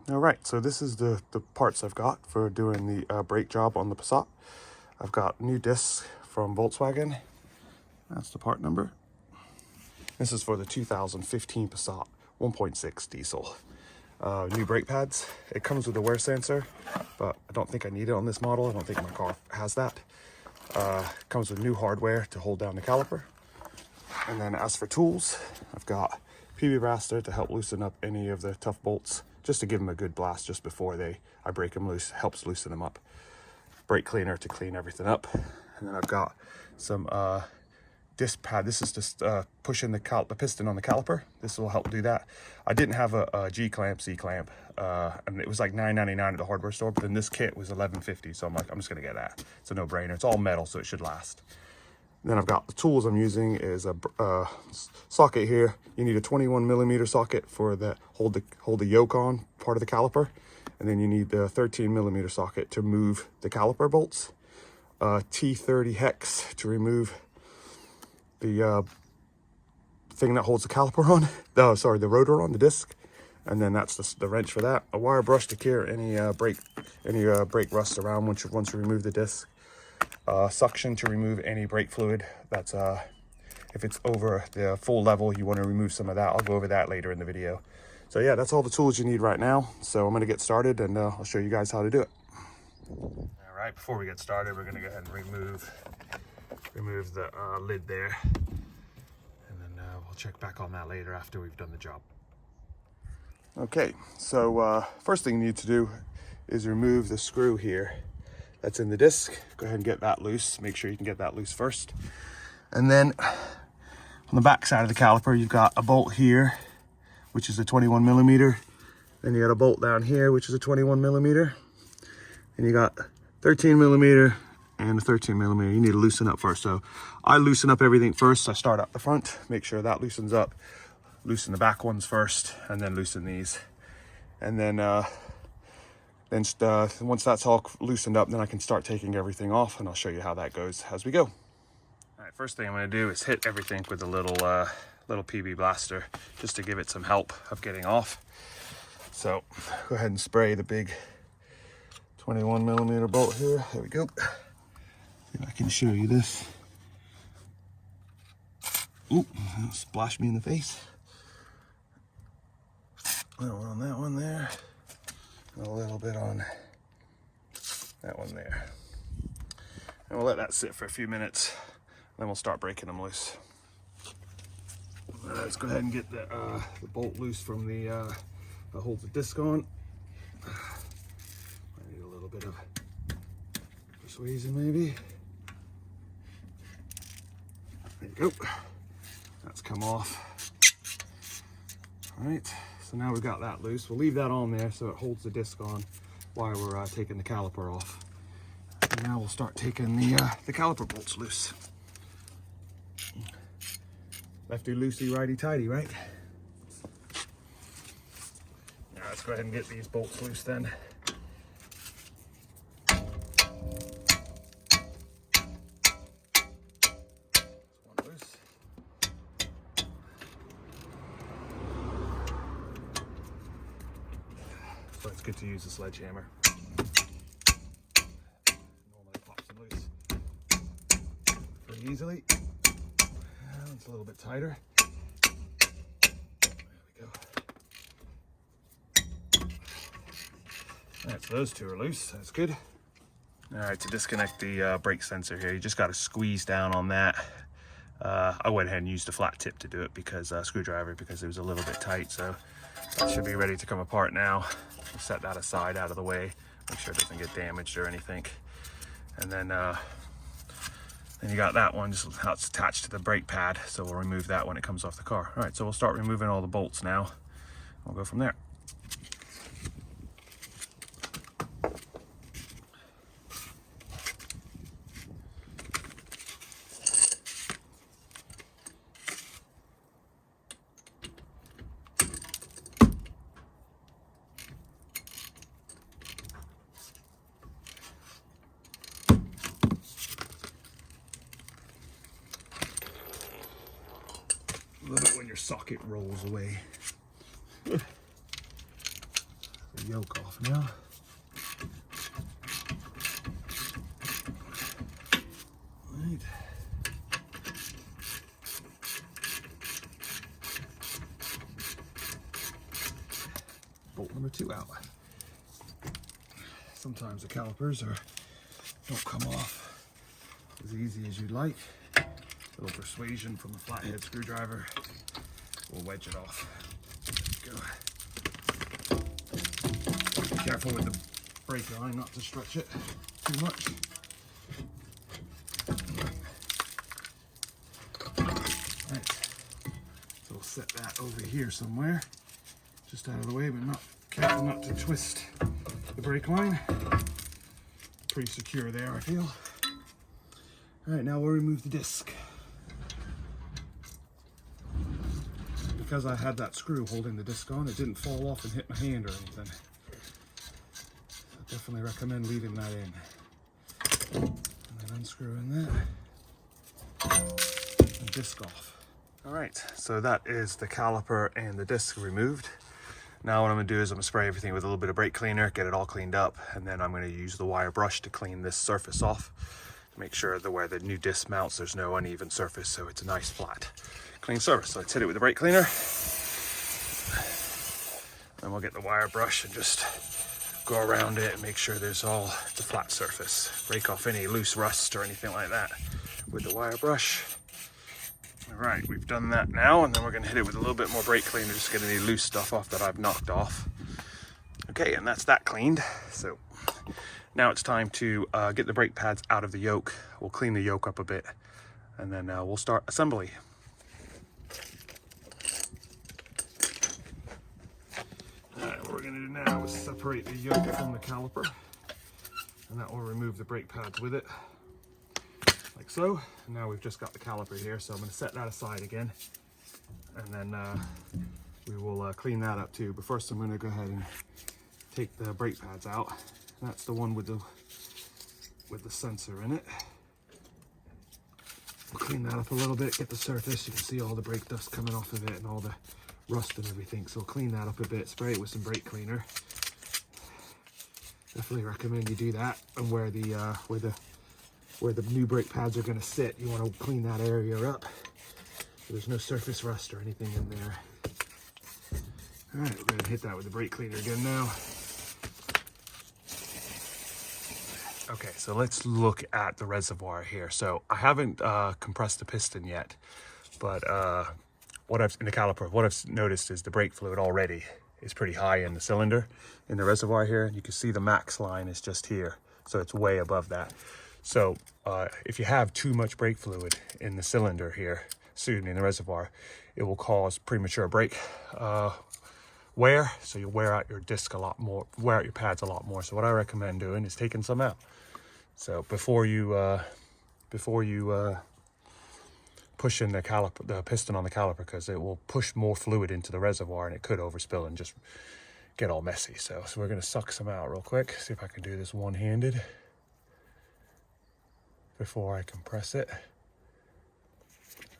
All right, so this is the parts I've got for doing the brake job on the Passat. I've got new discs from Volkswagen. That's the part number. This is for the 2015 Passat 1.6 diesel. New brake pads. It comes with a wear sensor, but I don't think I need it on this model. I don't think my car has that. Comes with new hardware to hold down the caliper. And then as for tools, I've got PB Blaster to help loosen up any of the tough bolts, just to give them a good blast just before I break them loose. Helps loosen them up. Brake cleaner to clean everything up. And then I've got some disc pad. This is just pushing the piston on the caliper. This will help do that. I didn't have a G clamp, C clamp, and it was like $9.99 at the hardware store, but then this kit was $11.50, so I'm like, I'm just gonna get that. It's a no-brainer. It's all metal, so it should last. Then I've got the tools I'm using is a socket here. You need a 21mm socket for the hold the yoke on part of the caliper, and then you need the 13mm socket to move the caliper bolts. T30 hex to remove the thing that holds the caliper on. The rotor on the disc, and then that's the wrench for that. A wire brush to cure any brake rust around once you remove the disc. Suction to remove any brake fluid. That's if it's over the full level, you want to remove some of that. I'll go over that later in the video. So yeah, that's all the tools you need right now. So I'm going to get started, and I'll show you guys how to do it. All right, before we get started, we're going to go ahead and remove the lid there, and then we'll check back on that later after we've done the job. Okay, so first thing you need to do is remove the screw here that's in the disc. Go ahead and get that loose. Make sure you can get that loose first. And then on the back side of the caliper, you've got a bolt here, which is a 21mm. Then you got a bolt down here, which is a 21mm. And you got 13mm and a 13mm. You need to loosen up first. So I loosen up everything first. I start up the front, make sure that loosens up. Loosen the back ones first, and then loosen these. And then once that's all loosened up, then I can start taking everything off, and I'll show you how that goes as we go. All right, first thing I'm going to do is hit everything with a little PB Blaster, just to give it some help of getting off. So go ahead and spray the big 21mm bolt here. There we go. See if I can show you this. Ooh, that'll splash me in the face. A little on that one there. A little bit on that one there. And we'll let that sit for a few minutes, then we'll start breaking them loose. Let's go ahead and get the bolt loose from that holds the disc on. I need a little bit of persuasion maybe. There you go. That's come off. All right. So now we've got that loose. We'll leave that on there so it holds the disc on while we're taking the caliper off. And now we'll start taking the caliper bolts loose. Lefty loosey, righty tighty, right? Now let's go ahead and get these bolts loose then. One loose. So it's good to use a sledgehammer. Normally pops them loose pretty easily. It's a little bit tighter. There we go. All right, so those two are loose. That's good. All right, to disconnect the brake sensor here, you just got to squeeze down on that. I went ahead and used a flat tip to do it because screwdriver, because it was a little bit tight. So that should be ready to come apart now. We'll set that aside out of the way, make sure it doesn't get damaged or anything. And then you got that one, just how it's attached to the brake pad, so we'll remove that when it comes off the car. All right, so we'll start removing all the bolts now. We'll go from there. Love it when your socket rolls away. the yoke off now. Right. Bolt number 2 out. Sometimes the calipers don't come off as easy as you'd like. A little persuasion from the flathead screwdriver will wedge it off. There we go. Be careful with the brake line not to stretch it too much. Right. So we'll set that over here somewhere, just out of the way, but not careful not to twist the brake line. Pretty secure there, I feel. All right, now we'll remove the disc. Because I had that screw holding the disc on, it didn't fall off and hit my hand or anything. I definitely recommend leaving that in. And then unscrewing that. And disc off. All right, so that is the caliper and the disc removed. Now what I'm gonna do is I'm gonna spray everything with a little bit of brake cleaner, get it all cleaned up, and then I'm gonna use the wire brush to clean this surface off. Make sure that where the new disc mounts, there's no uneven surface, so it's a nice flat, clean surface. So let's hit it with the brake cleaner. Then we'll get the wire brush and just go around it and make sure there's all the flat surface. Break off any loose rust or anything like that with the wire brush. All right, we've done that now, and then we're gonna hit it with a little bit more brake cleaner, just get any loose stuff off that I've knocked off. Okay, and that's that cleaned. So now it's time to get the brake pads out of the yoke. We'll clean the yoke up a bit, and then we'll start assembly. All right, what we're gonna do now is separate the yoke from the caliper, and that will remove the brake pads with it. Like so. And now we've just got the caliper here, so I'm going to set that aside again, and then we will clean that up too. But first I'm going to go ahead and take the brake pads out. That's the one with the sensor in it. We'll clean that up a little bit, get the surface. You can see all the brake dust coming off of it and all the rust and everything. So we'll clean that up a bit, spray it with some brake cleaner. Definitely recommend you do that. And where the new brake pads are going to sit, you want to clean that area up so there's no surface rust or anything in there. All right, we're going to hit that with the brake cleaner again now. Okay, so let's look at the reservoir here. So I haven't compressed the piston yet, but in the caliper, what I've noticed is the brake fluid already is pretty high in the cylinder, in the reservoir here. You can see the max line is just here, so it's way above that. So if you have too much brake fluid in the cylinder here, excuse me, in the reservoir, it will cause premature brake wear. So you'll wear out your disc a lot more, wear out your pads a lot more. So what I recommend doing is taking some out. So before you push in the piston on the caliper, because it will push more fluid into the reservoir and it could overspill and just get all messy. So we're gonna suck some out real quick. See if I can do this one-handed before I compress it.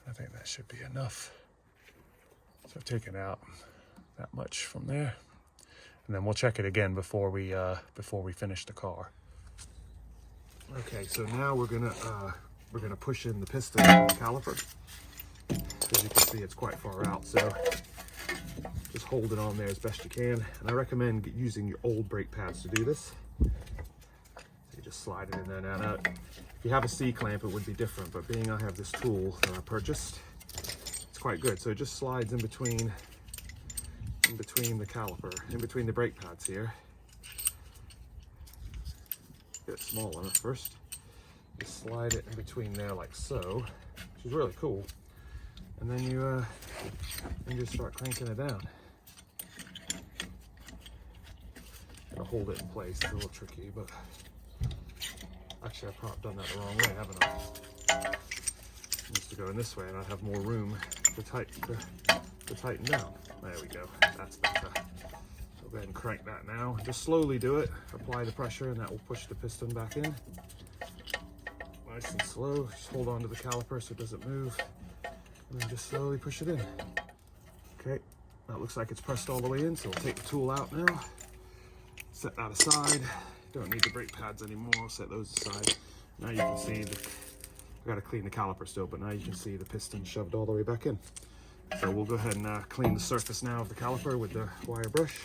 I think that should be enough. So I've taken out that much from there, and then we'll check it again before we finish the car. Okay, so now we're gonna push in the piston on the caliper. As you can see, it's quite far out, so just hold it on there as best you can. And I recommend using your old brake pads to do this. So you just slide it in there now. If you have a C-clamp, it would be different, but being I have this tool that I purchased, it's quite good. So it just slides in between the caliper, in between the brake pads here. Get a small one at first. You slide it in between there like so, which is really cool. And then you just start cranking it down. Gotta hold it in place. It's a little tricky, but actually I've probably done that the wrong way, haven't I? It needs to go in this way, and I'd have more room to tighten down. There we go. That's better. So go ahead and crank that now. Just slowly do it. Apply the pressure, and that will push the piston back in. Nice and slow. Just hold on to the caliper so it doesn't move, and then just slowly push it in. Okay, that looks like it's pressed all the way in, so we'll take the tool out now. set that aside. Don't need the brake pads anymore. I'll set those aside. Now you can see the, I gotta clean the caliper still, but now you can see the piston shoved all the way back in. So we'll go ahead and clean the surface now of the caliper with the wire brush.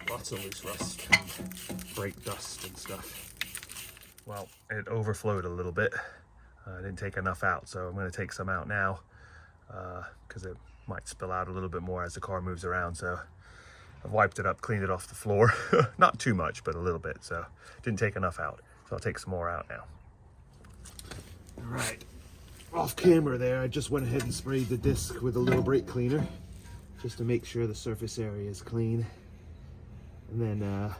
Lots of loose rust and brake dust and stuff. Well, it overflowed a little bit. I didn't take enough out, so I'm going to take some out now because it might spill out a little bit more as the car moves around. So I've wiped it up, cleaned it off the floor. Not too much, but a little bit. So didn't take enough out. So I'll take some more out now. All right, off camera there, I just went ahead and sprayed the disc with a little brake cleaner just to make sure the surface area is clean. And then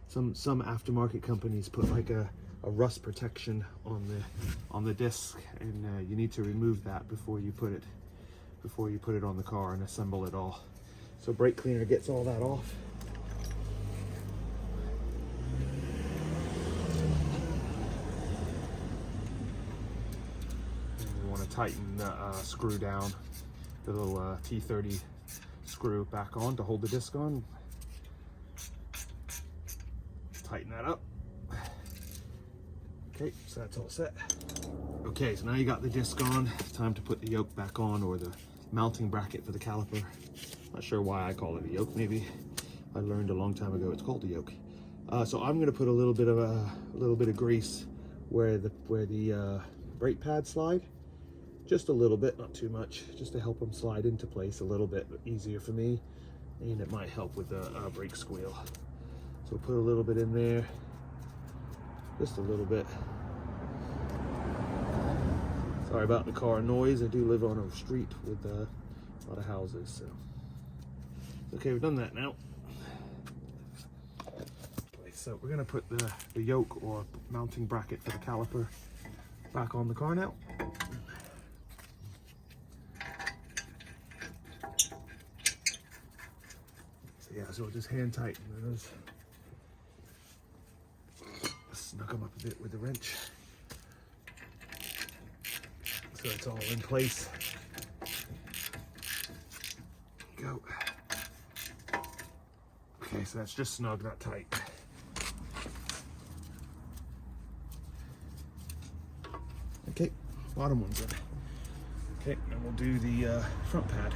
some aftermarket companies put like a rust protection on the disc, and you need to remove that before you put it on the car and assemble it all. So brake cleaner gets all that off. And we want to tighten the screw down, the little T30 screw back on to hold the disc on. Tighten that up. Okay, so that's all set. Okay, so now you got the disc on. It's time to put the yoke back on, or the mounting bracket for the caliper. Not sure why I call it a yoke. Maybe I learned a long time ago it's called a yoke. So I'm going to put a little bit of grease where the brake pads slide. Just a little bit, not too much, just to help them slide into place a little bit easier for me, and it might help with the brake squeal. So put a little bit in there, just a little bit. Sorry about the car noise. I do live on a street with a lot of houses, so okay, we've done that now. Okay, so we're gonna put the yoke or mounting bracket for the caliper back on the car now. Yeah, so we'll just hand tighten those. Snug them up a bit with the wrench so it's all in place. Go. Okay, so that's just snug, not tight. Okay, bottom one's in. Okay, and we'll do the front pad.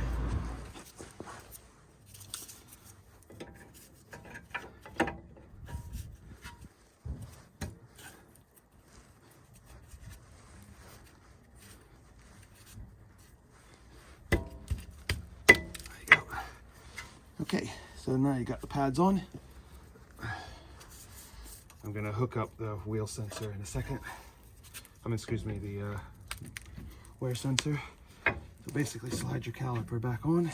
Okay, so now you got the pads on. I'm gonna hook up the wheel sensor in a second. Excuse me, the wear sensor. So basically slide your caliper back on.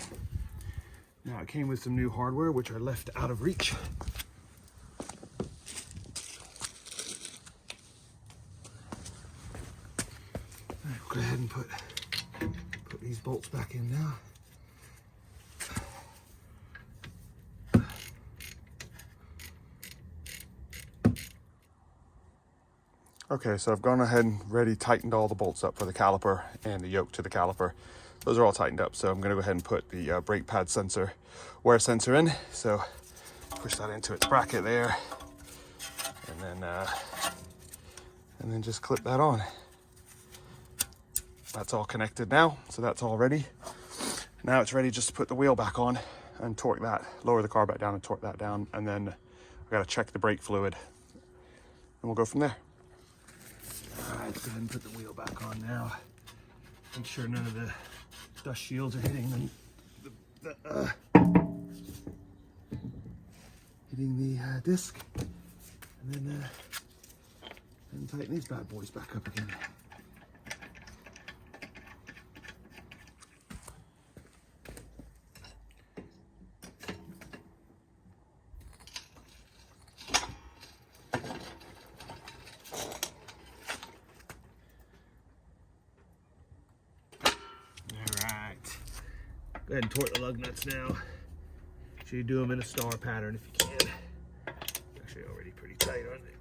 Now it came with some new hardware, which are left out of reach. All right, we'll go ahead and put these bolts back in now. Okay, so I've gone ahead and tightened all the bolts up for the caliper and the yoke to the caliper. Those are all tightened up, so I'm gonna go ahead and put the brake pad sensor, wear sensor in. So push that into its bracket there, and then just clip that on. That's all connected now, so that's all ready. Now it's ready just to put the wheel back on and torque that, lower the car back down and torque that down, and then I gotta check the brake fluid, and we'll go from there. All right, let's go ahead and put the wheel back on now. Make sure none of the dust shields are hitting the disc, and then tighten these bad boys back up again. Go ahead and torque the lug nuts now. Make sure you do them in a star pattern if you can. Actually already pretty tight, aren't they?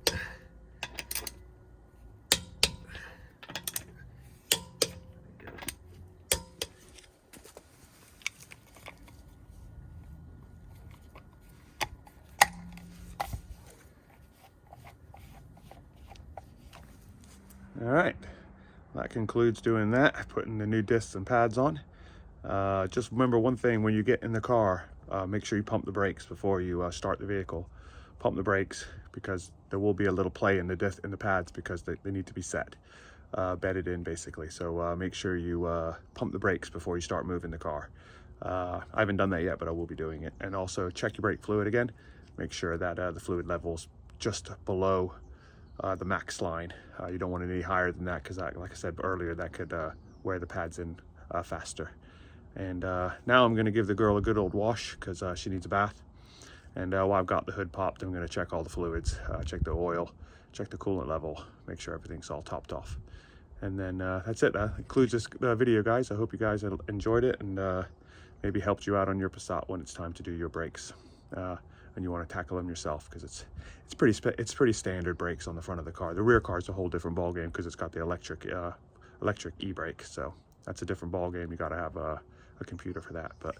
All right, that concludes doing that, putting the new discs and pads on. Just remember one thing: when you get in the car, make sure you pump the brakes before you start the vehicle. Pump the brakes, because there will be a little play in the disc in the pads, because they need to be set, bedded in basically. So make sure you pump the brakes before you start moving the car. I haven't done that yet, but I will be doing it. And also check your brake fluid again. Make sure that the fluid level's just below the max line. You don't want it any higher than that, because like I said earlier, that could wear the pads in faster. And now I'm going to give the girl a good old wash, because she needs a bath. And while I've got the hood popped, I'm going to check all the fluids, check the oil, check the coolant level, make sure everything's all topped off. And then that's it. That concludes this video, guys. I hope you guys enjoyed it, and maybe helped you out on your Passat when it's time to do your brakes, and you want to tackle them yourself, because it's pretty standard brakes on the front of the car. The rear car is a whole different ball game, because it's got the electric e-brake, so that's a different ball game. You got to have a computer for that. But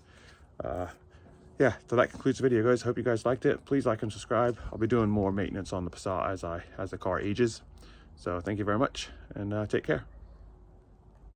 yeah, so that concludes the video, guys. I hope you guys liked it. Please like and subscribe. I'll be doing more maintenance on the Passat as the car ages. So thank you very much, and take care.